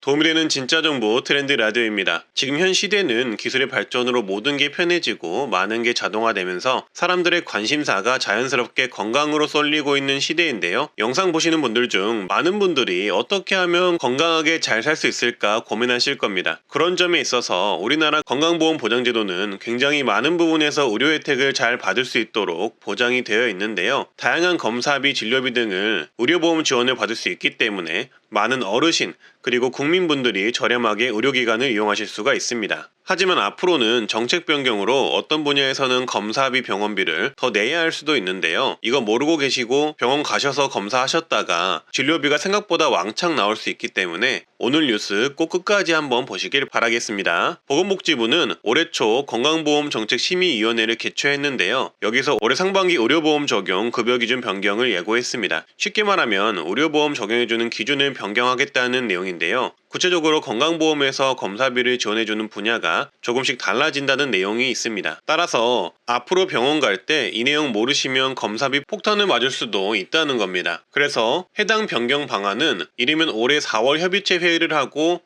도움이 되는 진짜 정보 트렌드 라디오입니다. 지금 현 시대는 기술의 발전으로 모든 게 편해지고 많은 게 자동화되면서 사람들의 관심사가 자연스럽게 건강으로 쏠리고 있는 시대인데요. 영상 보시는 분들 중 많은 분들이 어떻게 하면 건강하게 잘 살 수 있을까 고민하실 겁니다. 그런 점에 있어서 우리나라 건강보험보장제도는 굉장히 많은 부분에서 의료 혜택을 잘 받을 수 있도록 보장이 되어 있는데요. 다양한 검사비, 진료비 등을 의료보험 지원을 받을 수 있기 때문에 많은 어르신 그리고 국민분들이 저렴하게 의료기관을 이용하실 수가 있습니다. 하지만 앞으로는 정책 변경으로 어떤 분야에서는 검사비, 병원비를 더 내야 할 수도 있는데요. 이거 모르고 계시고 병원 가셔서 검사하셨다가 진료비가 생각보다 왕창 나올 수 있기 때문에 오늘 뉴스 꼭 끝까지 한번 보시길 바라겠습니다. 보건복지부는 올해 초 건강보험정책심의위원회를 개최했는데요. 여기서 올해 상반기 의료보험 적용 급여기준 변경을 예고했습니다. 쉽게 말하면 의료보험 적용해주는 기준을 변경하겠다는 내용인데요. 구체적으로 건강보험에서 검사비를 지원해주는 분야가 조금씩 달라진다는 내용이 있습니다. 따라서 앞으로 병원 갈 때 이 내용 모르시면 검사비 폭탄을 맞을 수도 있다는 겁니다. 그래서 해당 변경 방안은 이르면 올해 4월 협의체 회의를 하고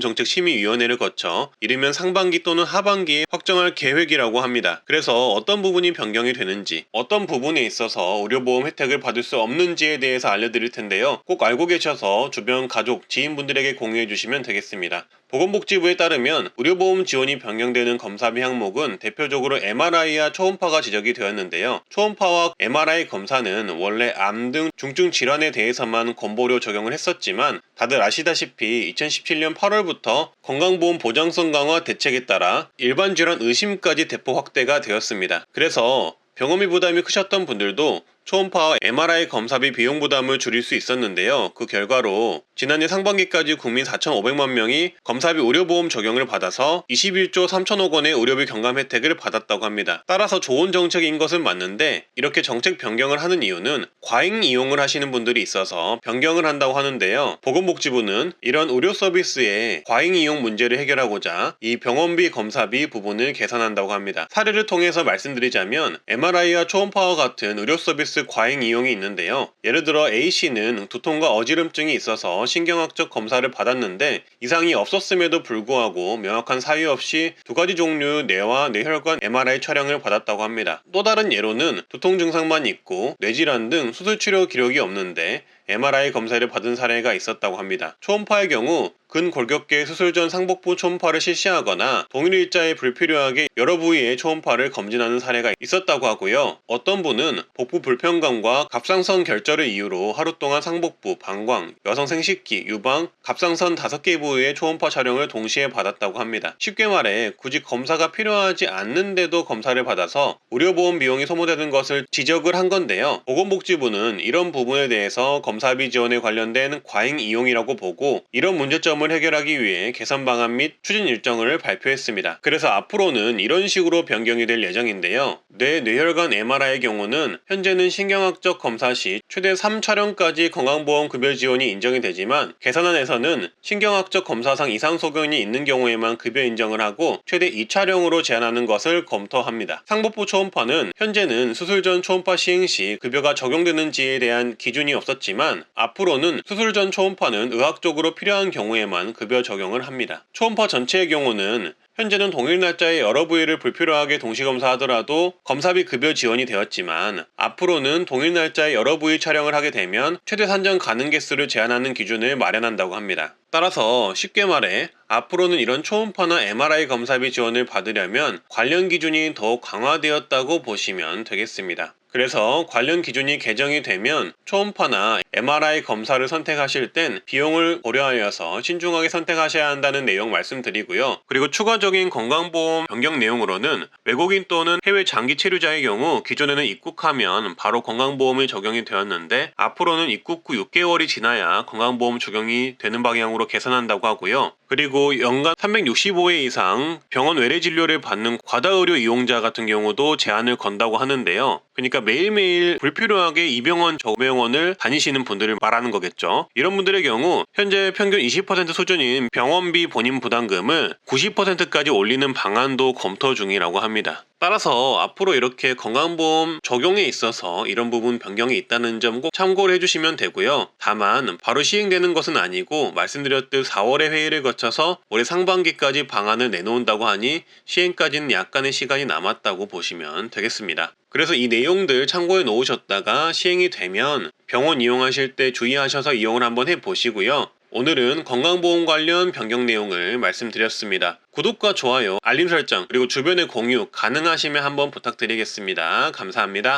건강보험정책심의위원회를 거쳐 이르면 상반기 또는 하반기에 확정할 계획이라고 합니다. 그래서 어떤 부분이 변경이 되는지, 어떤 부분에 있어서 의료보험 혜택을 받을 수 없는지에 대해서 알려드릴 텐데요. 꼭 알고 계셔서 주변 가족, 지인분들에게 공유해 주시면 되겠습니다. 보건복지부에 따르면 의료보험 지원이 변경되는 검사비 항목은 대표적으로 MRI와 초음파가 지적이 되었는데요. 초음파와 MRI 검사는 원래 암 등 중증 질환에 대해서만 건보료 적용을 했었지만 다들 아시다시피 2017년 8월부터 건강보험 보장성 강화 대책에 따라 일반 질환 의심까지 대폭 확대가 되었습니다. 그래서 병원비 부담이 크셨던 분들도 초음파와 MRI 검사비 비용 부담을 줄일 수 있었는데요. 그 결과로 지난해 상반기까지 국민 4,500만 명이 검사비 의료보험 적용을 받아서 21조 3천억 원의 의료비 경감 혜택을 받았다고 합니다. 따라서 좋은 정책인 것은 맞는데 이렇게 정책 변경을 하는 이유는 과잉 이용을 하시는 분들이 있어서 변경을 한다고 하는데요. 보건복지부는 이런 의료 서비스의 과잉 이용 문제를 해결하고자 이 병원비 검사비 부분을 개선한다고 합니다. 사례를 통해서 말씀드리자면 MRI와 초음파와 같은 의료 서비스 과잉 이용이 있는데요. 예를 들어 A씨는 두통과 어지럼증이 있어서 신경학적 검사를 받았는데 이상이 없었음에도 불구하고 명확한 사유 없이 두 가지 종류의 뇌와 뇌혈관 MRI 촬영을 받았다고 합니다. 또 다른 예로는 두통 증상만 있고 뇌질환 등 수술 치료 기록이 없는데 MRI 검사를 받은 사례가 있었다고 합니다. 초음파의 경우 근골격계 수술 전 상복부 초음파를 실시하거나 동일 일자에 불필요하게 여러 부위의 초음파를 검진하는 사례가 있었다고 하고요. 어떤 분은 복부 불편감과 갑상선 결절을 이유로 하루 동안 상복부, 방광, 여성 생식기, 유방, 갑상선 5개 부위의 초음파 촬영을 동시에 받았다고 합니다. 쉽게 말해 굳이 검사가 필요하지 않는데도 검사를 받아서 의료보험 비용이 소모되는 것을 지적을 한 건데요. 보건복지부는 이런 부분에 대해서 검사비 지원에 관련된 과잉 이용이라고 보고 이런 문제점을 해결하기 위해 개선 방안 및 추진 일정을 발표했습니다. 그래서 앞으로는 이런 식으로 변경이 될 예정인데요. 뇌혈관 MRI의 경우는 현재는 신경학적 검사 시 최대 3촬영까지 건강보험 급여 지원이 인정이 되지만 개선안에서는 신경학적 검사상 이상 소견이 있는 경우에만 급여 인정을 하고 최대 2촬영으로 제한하는 것을 검토합니다. 상복부 초음파는 현재는 수술 전 초음파 시행 시 급여가 적용되는지에 대한 기준이 없었지만 앞으로는 수술 전 초음파는 의학적으로 필요한 경우에만 급여 적용을 합니다. 초음파 전체의 경우는 현재는 동일 날짜에 여러 부위를 불필요하게 동시검사하더라도 검사비 급여 지원이 되었지만 앞으로는 동일 날짜에 여러 부위 촬영을 하게 되면 최대 산정 가능 개수를 제한하는 기준을 마련한다고 합니다. 따라서 쉽게 말해 앞으로는 이런 초음파나 MRI 검사비 지원을 받으려면 관련 기준이 더욱 강화되었다고 보시면 되겠습니다. 그래서 관련 기준이 개정이 되면 초음파나 MRI 검사를 선택하실 땐 비용을 고려하여서 신중하게 선택하셔야 한다는 내용 말씀드리고요. 그리고 추가적인 건강보험 변경 내용으로는 외국인 또는 해외 장기 체류자의 경우 기존에는 입국하면 바로 건강보험이 적용이 되었는데 앞으로는 입국 후 6개월이 지나야 건강보험 적용이 되는 방향으로 개선한다고 하고요. 그리고 연간 365회 이상 병원 외래 진료를 받는 과다의료 이용자 같은 경우도 제한을 건다고 하는데요. 그러니까 매일매일 불필요하게 이 병원 저 병원을 다니시는 분들을 말하는 거겠죠. 이런 분들의 경우 현재 평균 20% 수준인 병원비 본인 부담금을 90%까지 올리는 방안도 검토 중이라고 합니다. 따라서 앞으로 이렇게 건강보험 적용에 있어서 이런 부분 변경이 있다는 점 꼭 참고를 해주시면 되고요. 다만 바로 시행되는 것은 아니고 말씀드렸듯 4월에 회의를 거쳐서 올해 상반기까지 방안을 내놓는다고 하니 시행까지는 약간의 시간이 남았다고 보시면 되겠습니다. 그래서 이 내용들 참고해 놓으셨다가 시행이 되면 병원 이용하실 때 주의하셔서 이용을 한번 해보시고요. 오늘은 건강보험 관련 변경 내용을 말씀드렸습니다. 구독과 좋아요, 알림 설정, 그리고 주변에 공유 가능하시면 한번 부탁드리겠습니다. 감사합니다.